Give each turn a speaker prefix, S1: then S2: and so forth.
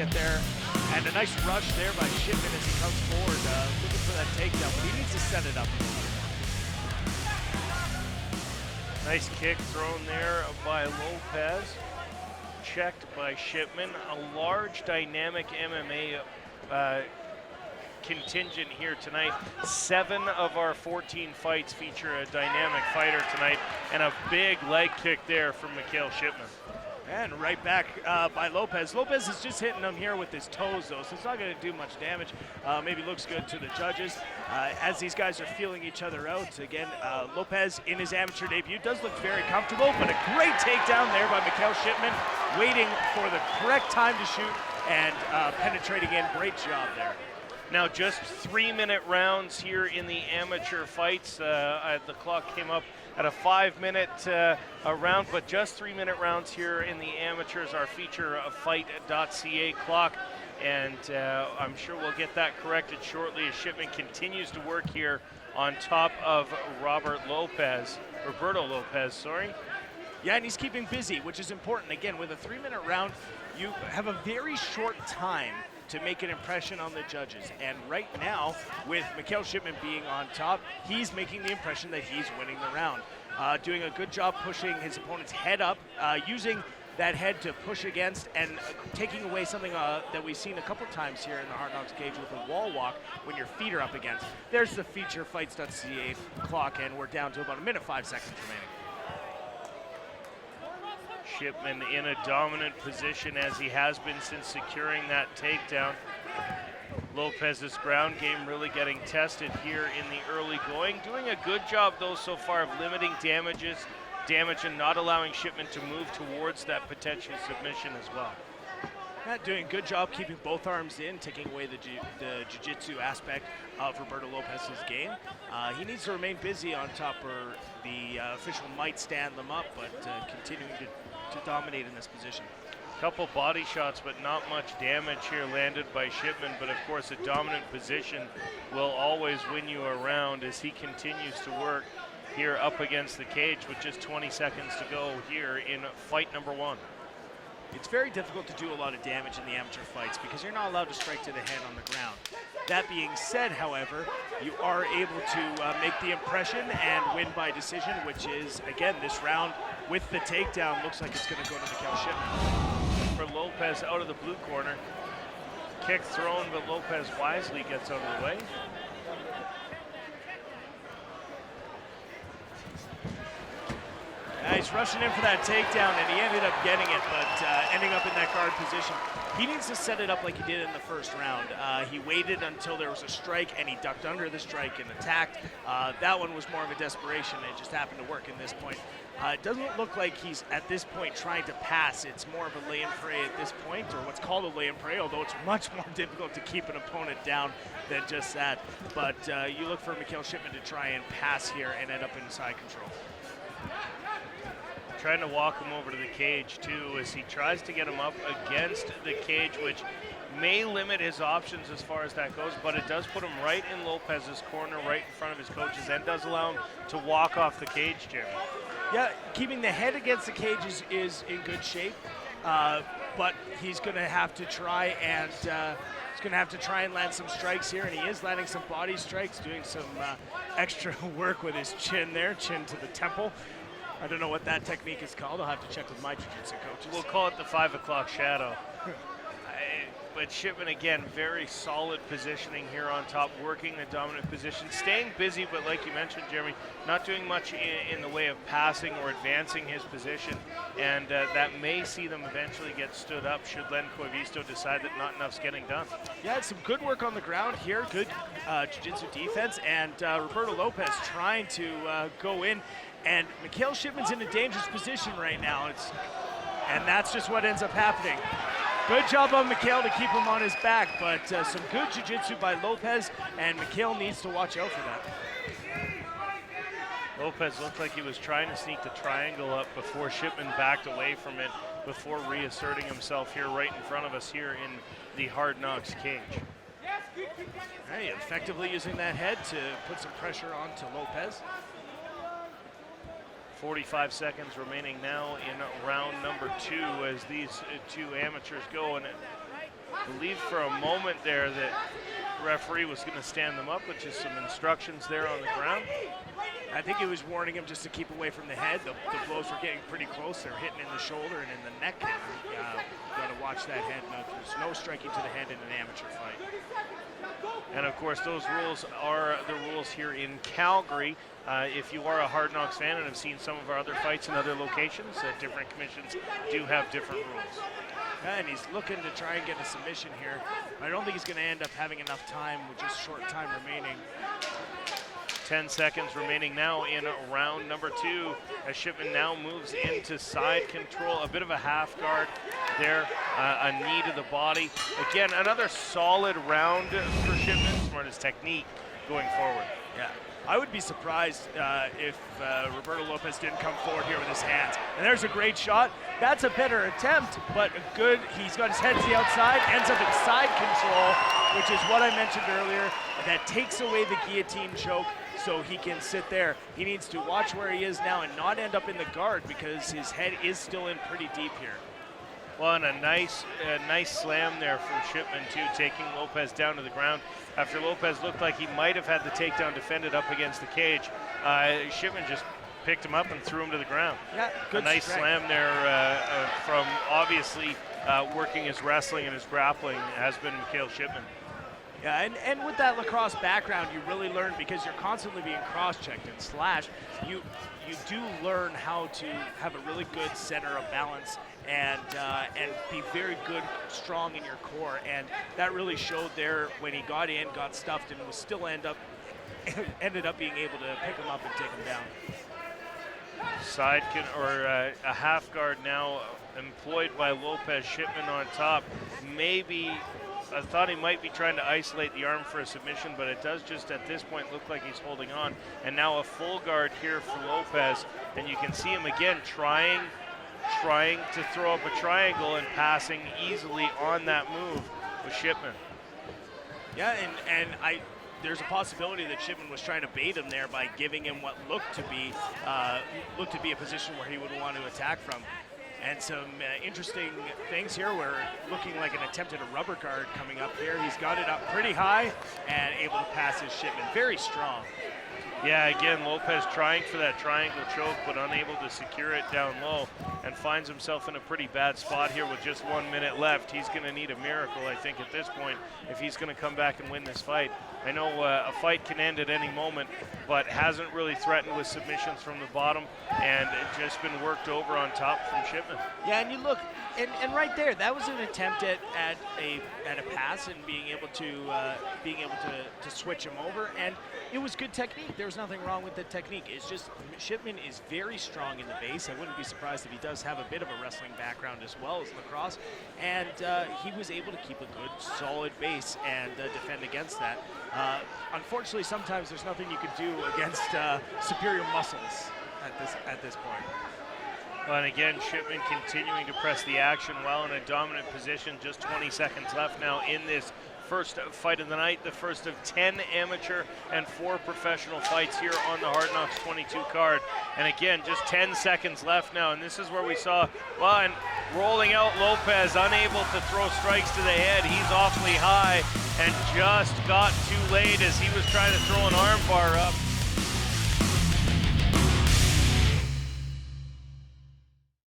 S1: it there. And a nice rush there by Shipman as he comes forward, looking for that takedown, but he needs to set it up.
S2: Nice kick thrown there by Lopez. Checked by Shipman. A large dynamic MMA contingent here tonight. 7 of our 14 fights feature a dynamic fighter tonight, and a big leg kick there from Mykel Shipman.
S1: And right back by Lopez. Lopez is just hitting him here with his toes, though, so it's not going to do much damage. Maybe looks good to the judges. As these guys are feeling each other out, again, Lopez in his amateur debut does look very comfortable, but a great takedown there by Mykel Shipman, waiting for the correct time to shoot and penetrating in. Great job there.
S2: Now just 3-minute rounds here in the amateur fights. The clock came up at a 5-minute round, but just 3-minute rounds here in the amateurs. Our feature of fight.ca clock, and I'm sure we'll get that corrected shortly as Shipman continues to work here on top of Roberto Lopez.
S1: Yeah, and he's keeping busy, which is important. Again, with a 3-minute round, you have a very short time to make an impression on the judges. And right now, with Mykel Shipman being on top, he's making the impression that he's winning the round. Doing a good job pushing his opponent's head up, using that head to push against, and taking away something that we've seen a couple times here in the Hard Knocks cage with a wall walk when your feet are up against. There's the feature fights.ca clock, and we're down to about 1 minute 5 seconds remaining.
S2: Shipman in a dominant position as he has been since securing that takedown. Lopez's ground game really getting tested here in the early going. Doing a good job though so far of limiting damage and not allowing Shipman to move towards that potential submission as well.
S1: Matt doing a good job keeping both arms in, taking away the jiu-jitsu aspect of Roberto Lopez's game. He needs to remain busy on top, or the official might stand them up, but continuing to dominate in this position.
S2: Couple body shots, but not much damage here landed by Shipman, but of course a dominant position will always win you a round as he continues to work here up against the cage with just 20 seconds to go here in fight number 1.
S1: It's very difficult to do a lot of damage in the amateur fights because you're not allowed to strike to the head on the ground. That being said, however, you are able to make the impression and win by decision, which is, again, this round with the takedown looks like it's going to go to Mykel Shipman.
S2: For Lopez out of the blue corner. Kick thrown, but Lopez wisely gets out of the way.
S1: He's rushing in for that takedown, and he ended up getting it, but ending up in that guard position. He needs to set it up like he did in the first round. He waited until there was a strike, and he ducked under the strike and attacked. That one was more of a desperation. It just happened to work in this point. It doesn't look like he's, at this point, trying to pass. It's more of a lay and pray at this point, or what's called a lay and pray, although it's much more difficult to keep an opponent down than just that. But you look for Mykel Shipman to try and pass here and end up in side control.
S2: Trying to walk him over to the cage too as he tries to get him up against the cage, which may limit his options as far as that goes, but it does put him right in Lopez's corner, right in front of his coaches, and does allow him to walk off the cage, Jeremy.
S1: Yeah, keeping the head against the cage is in good shape, but he's going to have to try and land some strikes here, and he is landing some body strikes, doing some extra work with his chin there, chin to the temple. I don't know what that technique is called. I'll have to check with my jiu-jitsu coaches.
S2: We'll call it the 5 o'clock shadow. But Shipman, again, very solid positioning here on top, working the dominant position, staying busy, but like you mentioned, Jeremy, not doing much in the way of passing or advancing his position, and that may see them eventually get stood up should Len Coivisto decide that not enough's getting done.
S1: Yeah, it's some good work on the ground here, good jiu-jitsu defense, and Roberto Lopez trying to go in, and Mykel Shipman's in a dangerous position right now, and that's just what ends up happening. Good job on Mykel to keep him on his back, but some good jiu-jitsu by Lopez, and Mykel needs to watch out for that.
S2: Lopez looked like he was trying to sneak the triangle up before Shipman backed away from it, before reasserting himself here right in front of us here in the Hard Knocks cage.
S1: Hey, effectively using that head to put some pressure onto Lopez.
S2: 45 seconds remaining now in round number 2 as these two amateurs go. And I believe for a moment there that referee was going to stand them up, with just some instructions there on the ground.
S1: I think he was warning him just to keep away from the head. The blows were getting pretty close. They're hitting in the shoulder and in the neck. Got to watch that head. No, there's no striking to the head in an amateur fight.
S2: And of course, those rules are the rules here in Calgary. If you are a Hard Knocks fan and have seen some of our other fights in other locations, different commissions do have different rules.
S1: Yeah, and he's looking to try and get a submission here. I don't think he's going to end up having enough time with just short time remaining.
S2: 10 seconds remaining now in round number 2 as Shipman now moves into side control. A bit of a half guard there, a knee to the body. Again, another solid round for Shipman, smart his technique going forward.
S1: Yeah, I would be surprised if Roberto Lopez didn't come forward here with his hands. And there's a great shot. That's a better attempt, but good. He's got his head to the outside, ends up in side control, which is what I mentioned earlier. That takes away the guillotine choke, so he can sit there. He needs to watch where he is now and not end up in the guard because his head is still in pretty deep here.
S2: Well, and a nice slam there from Shipman too, taking Lopez down to the ground. After Lopez looked like he might have had the takedown defended up against the cage, Shipman just picked him up and threw him to the ground.
S1: Yeah, good.
S2: A nice
S1: strength.
S2: slam there from obviously working his wrestling and his grappling has been Mykel Shipman.
S1: Yeah, and with that lacrosse background, you really learn, because you're constantly being cross-checked and slashed, you do learn how to have a really good center of balance and be very good, strong in your core. And that really showed there when he got in, got stuffed, and was still ended up being able to pick him up and take him down.
S2: A half guard now employed by Lopez. Shipman on top. Maybe I thought he might be trying to isolate the arm for a submission, but it does just at this point look like he's holding on. And now a full guard here for Lopez, and you can see him again trying to throw up a triangle and passing easily on that move with Shipman.
S1: Yeah, and there's a possibility that Shipman was trying to bait him there by giving him what looked to be a position where he would want to attack from. And some interesting things here. We're looking like an attempt at a rubber guard coming up here. He's got it up pretty high and able to pass his Shipman. Very strong.
S2: Yeah, again, Lopez trying for that triangle choke, but unable to secure it down low, and finds himself in a pretty bad spot here with just 1 minute left. He's going to need a miracle, I think, at this point, if he's going to come back and win this fight. I know a fight can end at any moment, but hasn't really threatened with submissions from the bottom, and just been worked over on top from Shipman.
S1: Yeah, and you look, and right there, that was an attempt at a pass and being able to switch him over, and it was good technique. There was nothing wrong with the technique. It's just Shipman is very strong in the base. I wouldn't be surprised if he does have a bit of a wrestling background as well as lacrosse, and he was able to keep a good, solid base and defend against that. Unfortunately, sometimes there's nothing you can do against superior muscles at this point.
S2: Well, and again, Shipman continuing to press the action while in a dominant position. Just 20 seconds left now in this first fight of the night, the first of 10 amateur and 4 professional fights here on the Hard Knocks 22 card. And again, just 10 seconds left now, and this is where we saw, well, and rolling out Lopez, unable to throw strikes to the head. He's awfully high and just got too late as he was trying to throw an arm bar up.